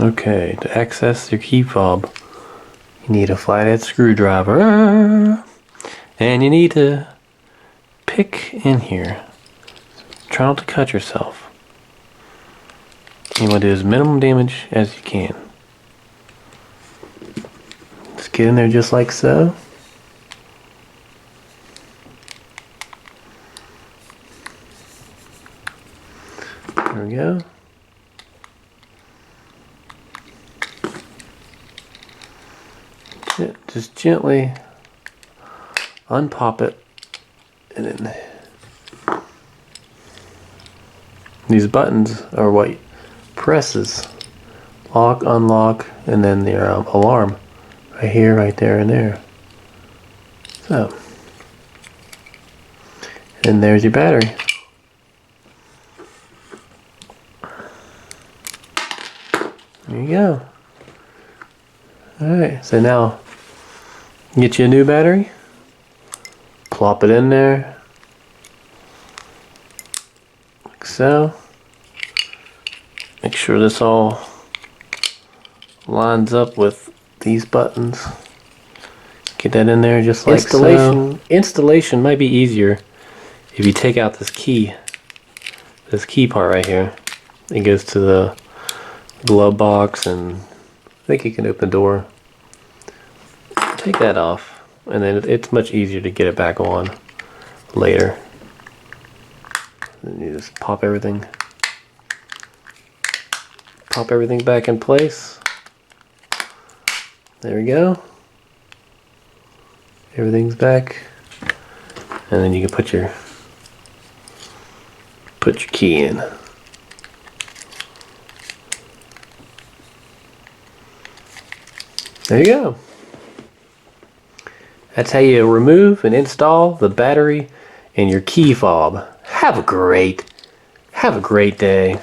Okay, to access your key fob, you need a flathead screwdriver, and you need to pick in here. Try not to cut yourself. You want to do as minimum damage as you can. Just get in there just like so. There we go. Just gently unpop it, and then these buttons are what presses lock, unlock, and then the alarm right here, right there, and there. So, and there's your battery. There you go. Alright, so now get you a new battery, plop it in there, like so. Make sure this all lines up with these buttons. Get that in there just like so. Installation might be easier if you take out this key part right here. It goes to the glove box, and I think you can open the door. Take that off, and then it's much easier to get it back on later. Then you just pop everything back in place. There we go. Everything's back, and then you can put your key in. There you go. That's how you remove and install the battery in your key fob. Have a great day.